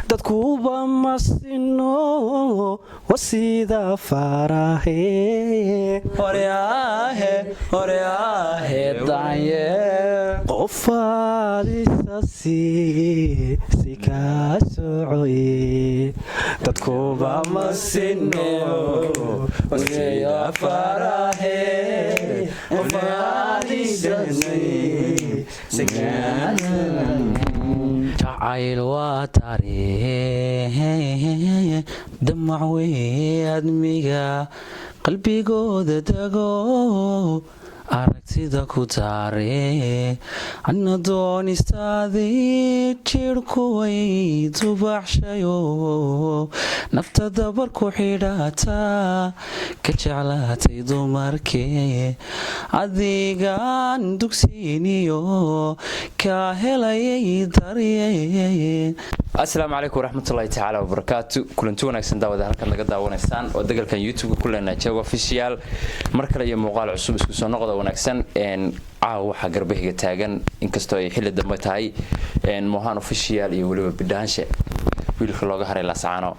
dadkuba masino wasida farahe horeahe danye qofaadisasi si kaa socoye dadkuba masino wasida farahe qofaadisasi si kaa jacayl waa taariikh damac wey admiga qalbigooda dago aragtida ku taare anna doonistaadii jirhkuway dubaxshayo nafta dabar ku xidhaata ka jeclaatay dumarkee adigaan dugsiiniyo kaa helayay daryee. asalaamu calaykum waraxmatullaahi tacaala wabarakaatu. kulanti wanaagsan daawada halkaad naga daawanaysaan oo degalkan youtube-ka ku leenahay jago official mar kale iyo muuqaal cusub isku soo noqda wanaagsan. caawa waxaa garbahiga taagan inkastoo ay xilli dambe tahay mohan official iyo weliba bidhaanshe wiilka looga haray laascaano.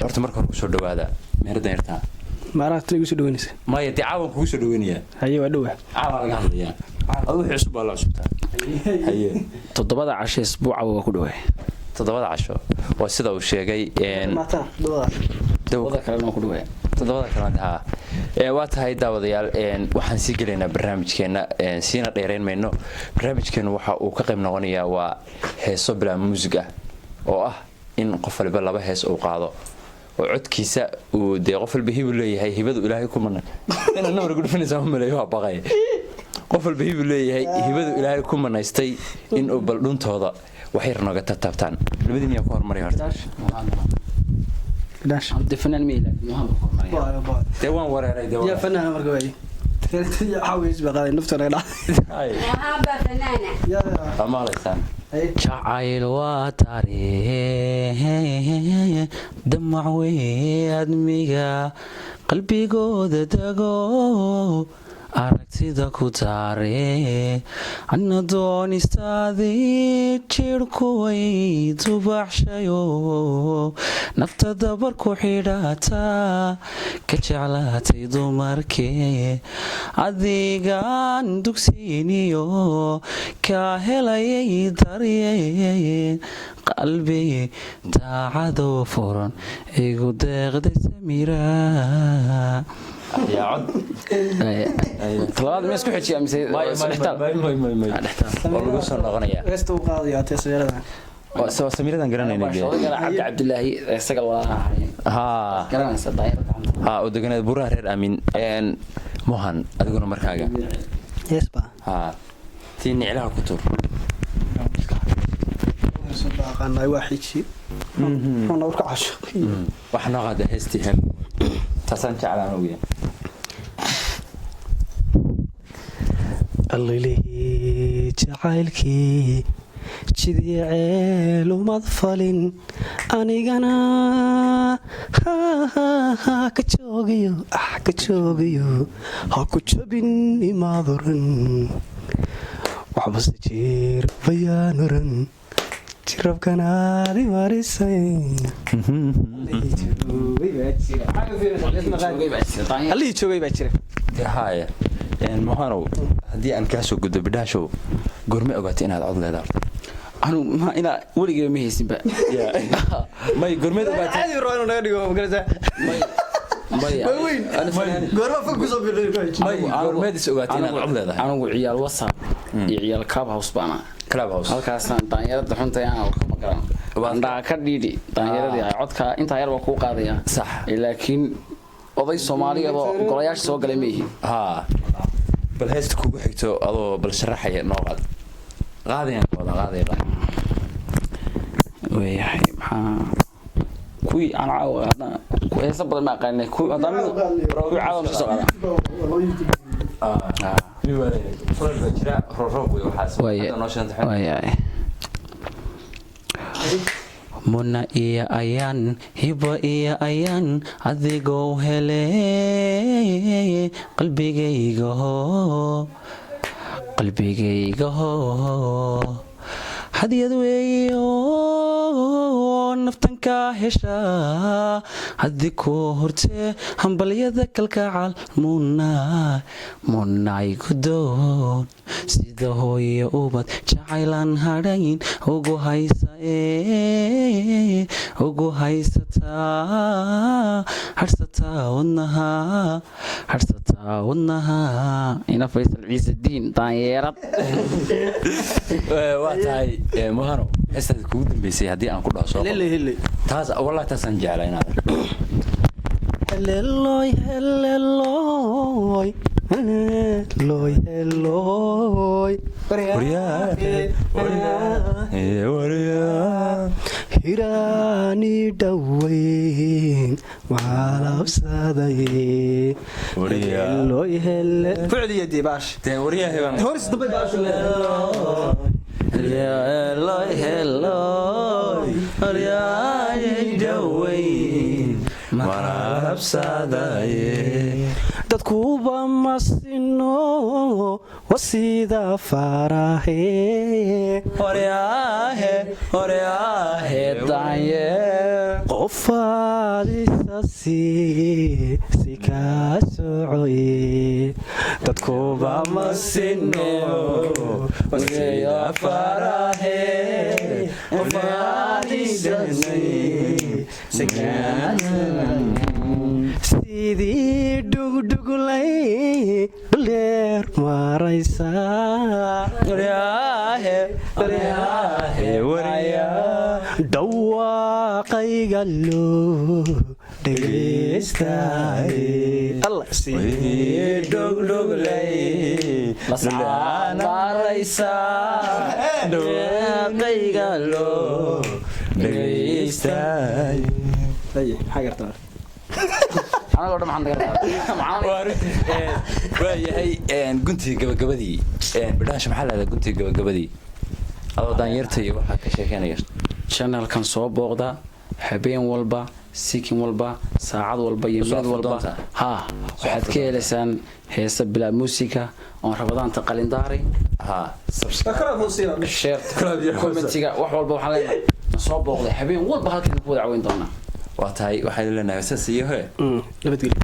horta marka hore kusoo dhawaada meherdan yartaa maaragta igu soo dhaweynaysa maya dee caawan kugu soo dhaweynayaa haye waa dhowa caawa laga hadlayaa adu wixii cusub baa la cusubtaa haye 7 casho isbuuca waa ku dhawaay 7 casho waa sida uu sheegay maata dawada kale ku dhawaay 7 kalena ha waa tahay daawadayaal waxaan sii gelaynaa barnaamijkeena siina dheereyn mayno. barnaamijkeena waxa uu ka qayb noqonayaa waa heeso bilaa muusig ah oo ah in qof walba laba hees uu qaado oo codkiisa uu dee qof walba hibu leeyahay hibadu ilaahay ku manay inaan numar gudfanaysaa ma leeyahay waa baqay qof walba hibu leeyahay hibadu ilaahay ku manaystay in uu bal dhuntooda wax yar nooga taabtaan labadii miyaa ku hormaray horta dash defanaan meela muhammad hormariya dee waan wareeray dee يا فنان مركب اي حاويس بقى نفتر لا يا ma halaysaan jacayl waa taariikh damac wey admiga qalbigooda dago aragtida ku taare anna doonistaadii jirhkuway dubaxshayo nafta dabar ku xidhaata ka jeclaatay dumarkee adigaan dugsiiniyo kaa helayay daryee qalbi daacadoo furan igu deeqday samira يا عد طلبات ما يسكو حكي امس والله سو نقنيا رستو قاضي تسويرها سو سميرتان garanayna عبد الله isaga waa ha garanaysa daayir ha oo deganaa buraha reer aamin mohan adiguna markaaga yes ba ha tiin niclaha ku tur qana waxii ana urka casho waxna qaada heestihan tasan jaclaan ogeey allihi jacaylkii jidii ceelumad falin anigana ka joogiyo ha ku jabin imaaduran waxbase jiir bayaan oran jirabkanaadi marisay allihii joogay baa jira haya mohanow haddii aan kaa soo gudbo bidhaashow goorme ogaatay inaad cod leedahay anu ma ina weligeed ma haysinba may goormeed ogaatay caadi roo inuu naga dhigo magarata goorma fog kusoo may goormeed is ogaatay inaad cod leedahay anigu ciyaal whatsapp iyo ciyaal club house baana club house halkaasaan daanyarada xunta aan ka magaran bandhaa ka dhiidhi daanyaradii ay codka intaa yarba kuu qaadaya sax laakiin oday Soomaaliyeed oo golayaasha soo galay meehi ha bal heesta kugu xigto adoo bal sharaxaya noo qaadayaan wada qaadayaan weeyahay maxaa kuwii aan caawa hadda ku heesa badan ma aqaanay ku hadda mid ku caawa ma soo qaada muna iyo ayaan hiba iyo ayaan adigoo hele qalbigayga hadyad weeyo ka heshaa haddii kuu hortee hambalyada kalkacal munay gudoon sida hooye ubad jacaylan hadhayn ugu haysataa harsataa wadnaha ina faysal ciise diin daanyeerad waa tahay muhano heestaas kugu dambeysay haddii aan ku dhaho soo hele taas wallahi taasaan jeclaa inaad helloy helloy helloy helloy hiraani dhaweyn maalabsaday helloy hele ficliyadii baash horis dambe baash helloy helloy hiraani dhaweyn maalabsaday dadkuba masino wasida farahe horeahe danye qofaadisasi si kaa socoye dadkuba masino wasida farahe qofaadisasi si kaa sidii dhugdhuglay dhuleer maraysaa dhawaaqayga loo dhegeystaay waayahay guntiga gabagabadii bidhaansha maxaa lahdaa guntiga gabagabadii adoo daanyarta iyo waxaa ka sheekeynaya channelkan soo booqda habeen walba sikin walba saacad walba iyo mid walba waxaad ka helaysaan heesa bilaa muusika oon rabadaanta qalindaaray commentiga wax walba waxaan leenahay soo booqday habeen walba halkan ku wada caweyn doonaa waa tahay waxaan leenahay saas iyo he nabadgelyo